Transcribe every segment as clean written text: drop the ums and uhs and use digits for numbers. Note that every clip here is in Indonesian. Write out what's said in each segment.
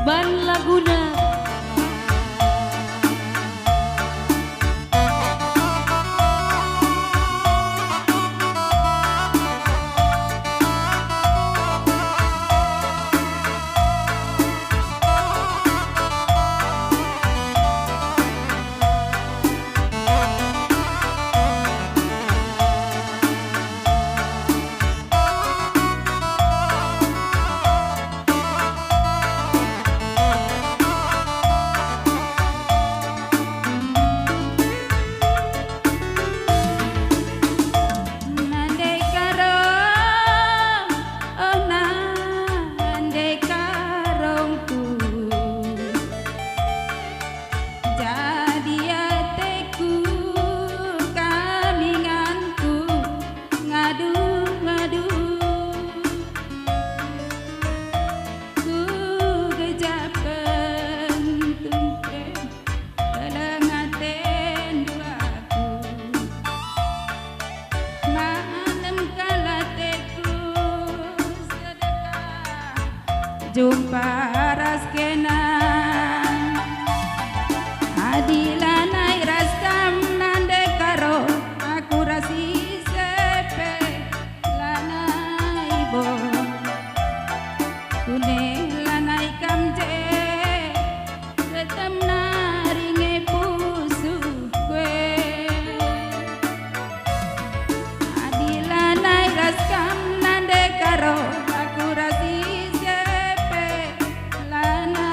ban laguna. Jumpa raskena adilanai raskam nande karo aku rasi sepe lanai bo kune lanai kamje tetem naringe pusu kue adilanai raskam nande karo aku rasi lana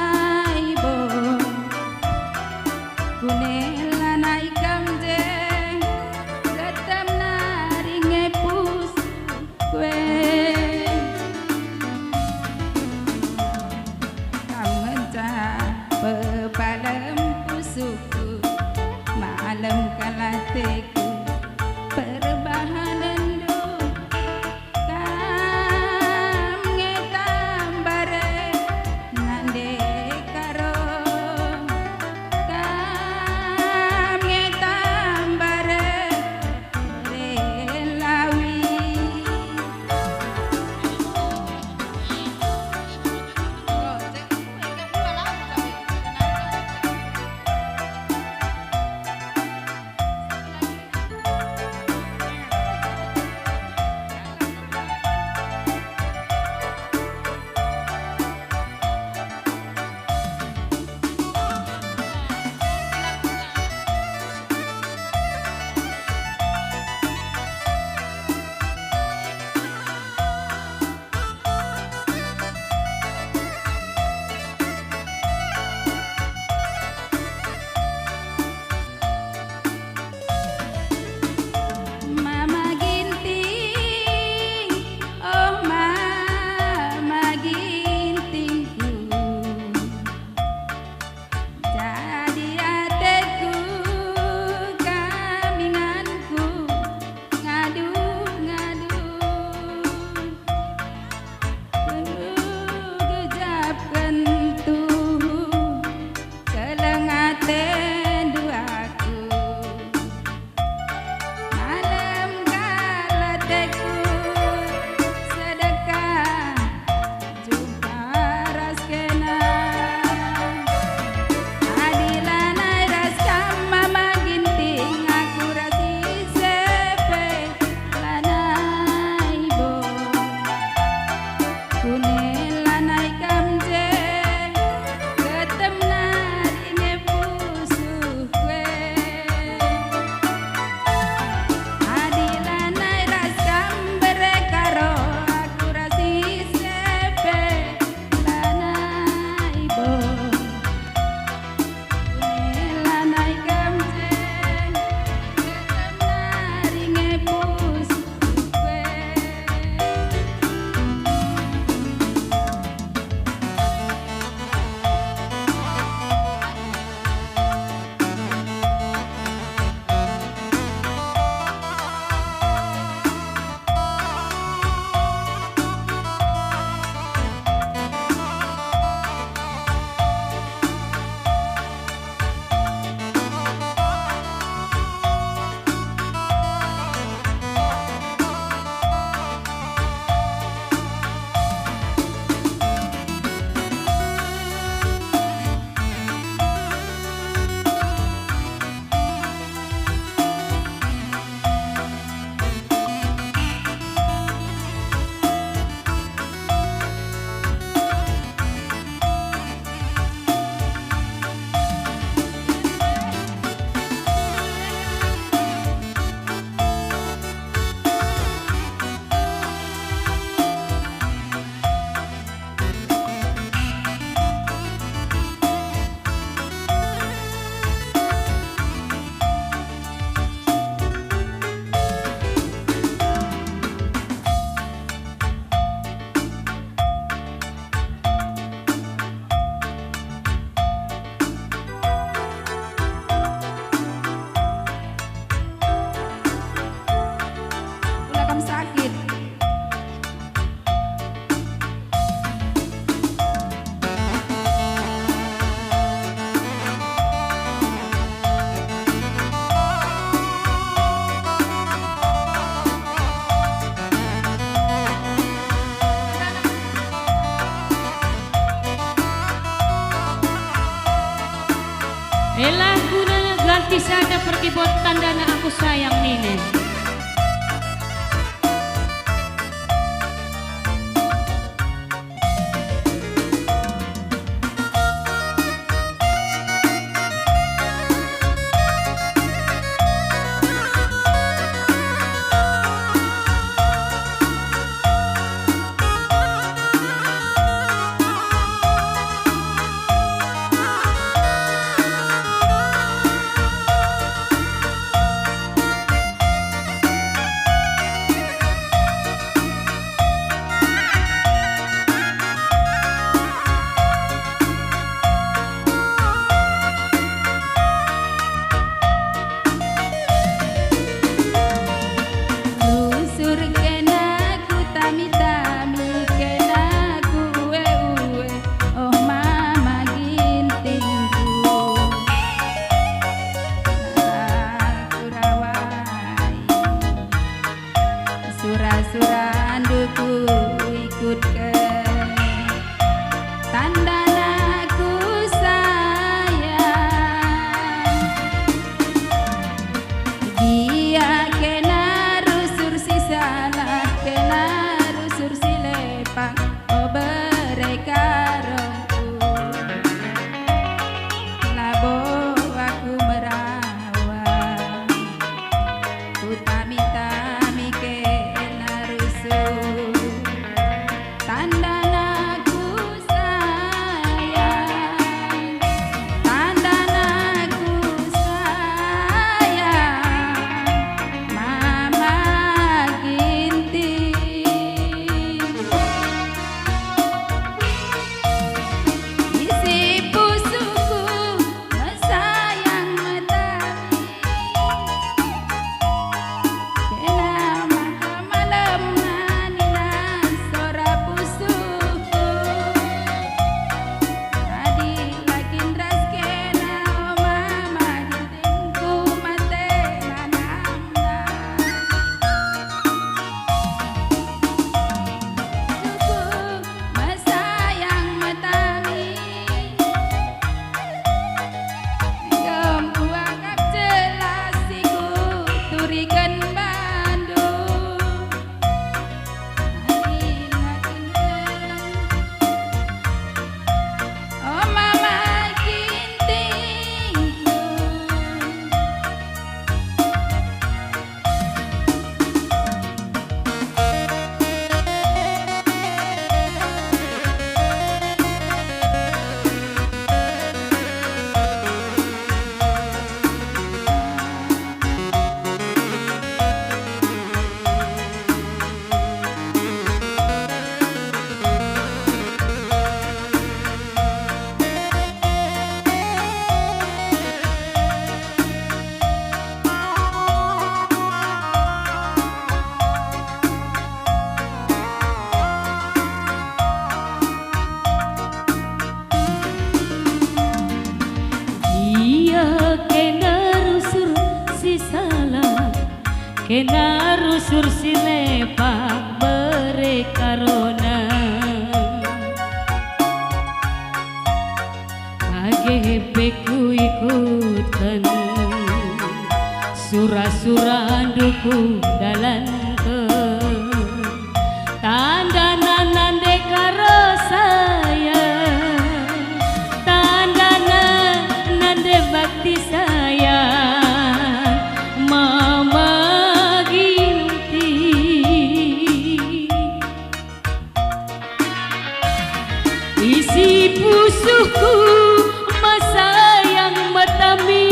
Elah gunanya ganti saja pergi buat tandana aku sayang Nine. Suranduku ikut ke tandanaku sayang, dia kena rusur si salah, kena rusur si lepang, oh berekarongku labo aku merawat ku tami-tami ke tandanaku sayang, tandanaku sayang, Mama Ginting. Isi pusuku mesayang metami, kena malam kena rusur si lepang berekarona, agebeku ikutkan suranduku dalan ke tandanan nande karo saya, tandanan nande bakti saya Mama isi pusuku masayang matami,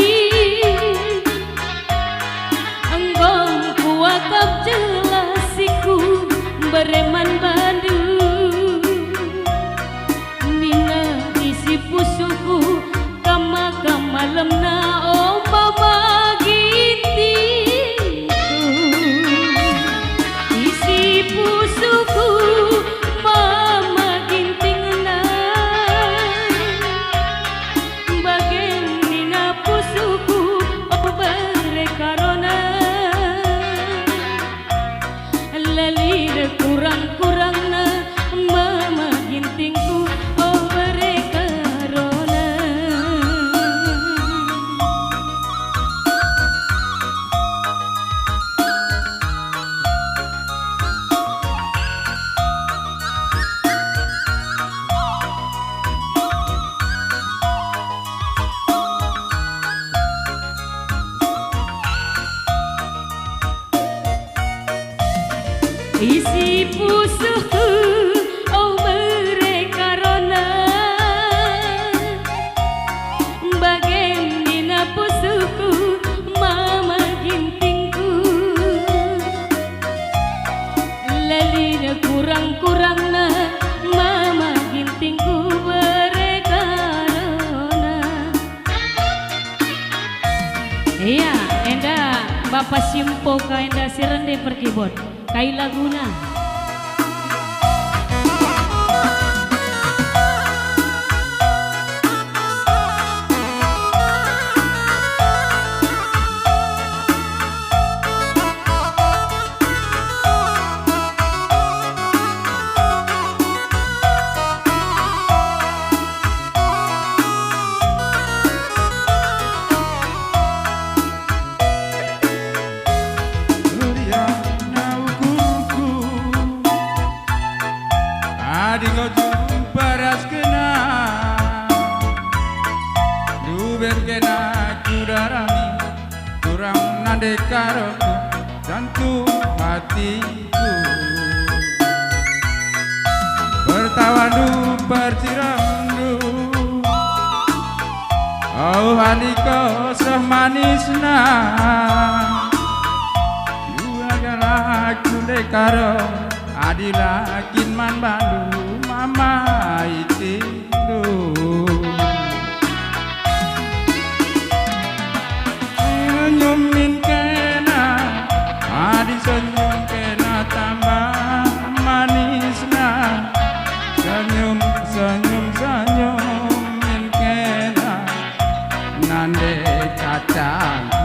enggong kuakap jelasiku bereman bandu, nina isi pusuku kama malam na oh Mama Gintingku, isi pusuku Mama Ginting Bapak Simpo kainda sirende perkibot kai laguna. Adingo jumpa ras kena Duben kena kudarami Kurang nande karoku Jantung hatiku Bertawandu perciramdu Oh haliko sah manisna Dua galaku dekaro Adilakin man bandu mama itindu Senyumin kena Adi senyum kena tambah manisna Senyum senyum senyumin kena Nande kacangku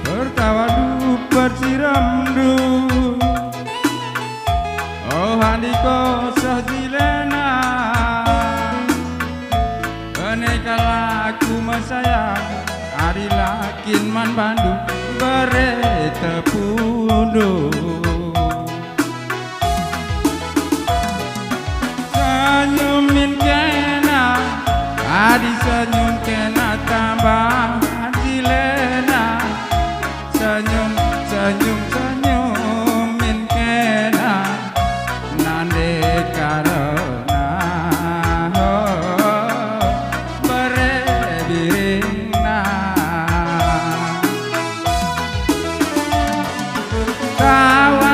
Bertawadu perciramdu Oh handiko sahjilena Kenekalaku mesayang Adilakin man bandu Bere tepundu Senyumin kena Adi senyum kena tambah jilena Senyum, senyum, senyumin kena Nande karena berebirina Tawa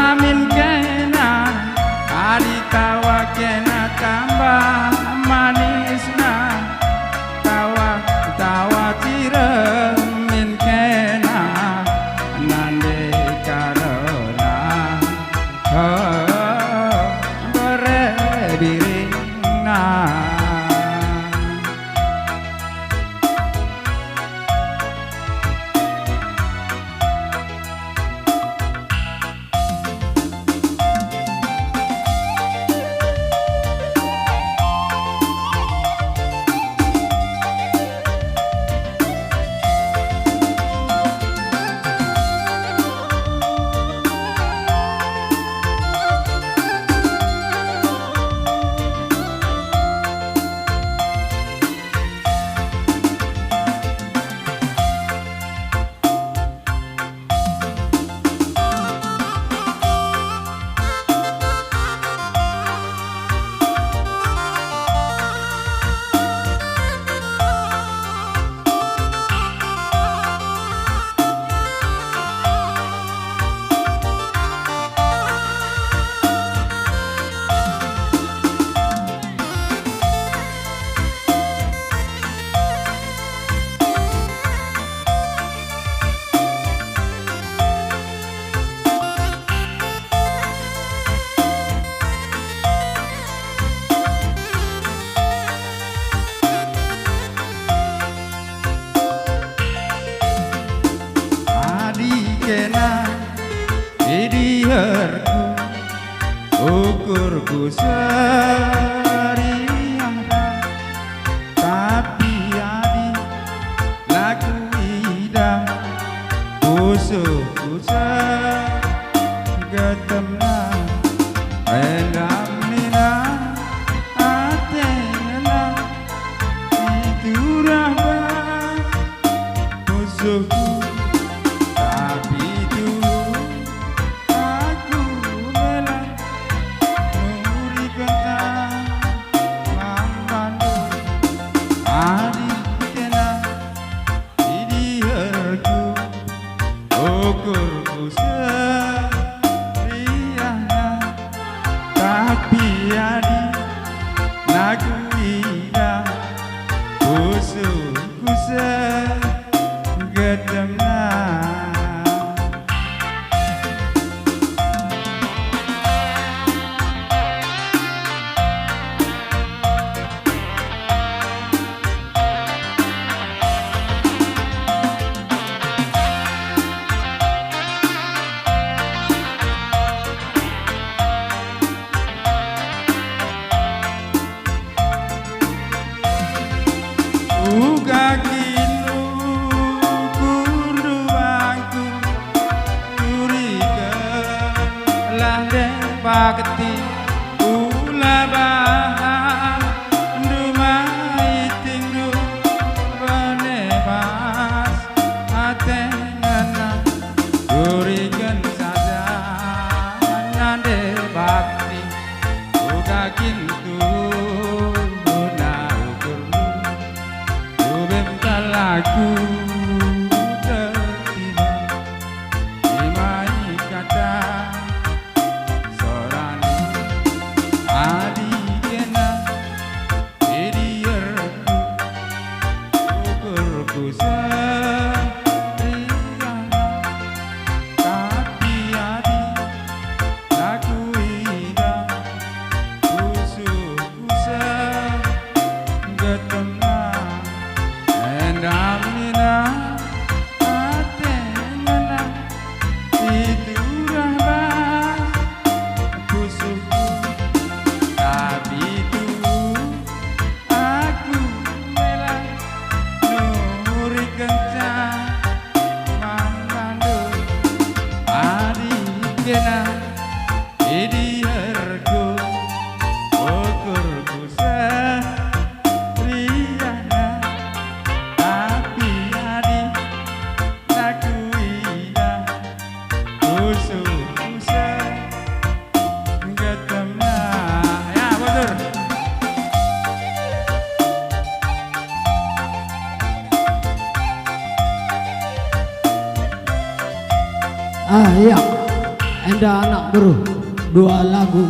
Ukurku seriada tapi adi lagu ida usulku segetemna endam nina atena idurah musuhku tapi dulu aku bela nuri kentang mambandu adi kena idiherku ukurku seriana tapi adi lagu indah usulku segedemna. Uga kinu kundu aku curiga lande bakti ula bahan dumai tinggu benebas atengana curigan saja lande bakti uga kintu lagu tertiba imai kata sorani adi kena idierku ukurku seriana tapi adi lagu indah usulku segetemna endamina atengana idurah bas kusuku tapi dulu aku bela nuri kencang mambandu adi kena idiherku ukurku seriana tapi adi lagu indah usulku segetemna. Ya betul. Iya, Enda anak bro, 2 lagu.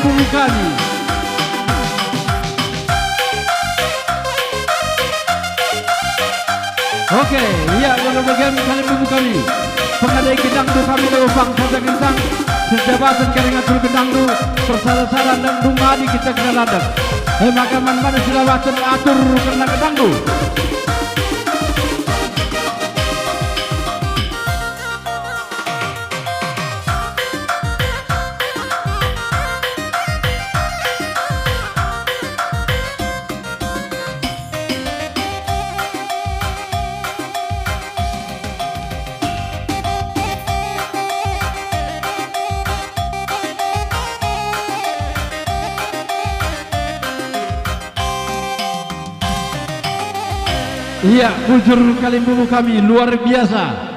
bumbu kami. Oke, iya untuk bagian kalian bumbu kami. Pengadai gedang du kami lewang saja gentang. Sejabatan kering atur gedang du persara-sara dan dumadi kita kena ladang. Maka mana silawatan atur kena gedang du. Iya, bujur kalian bumbu kami luar biasa.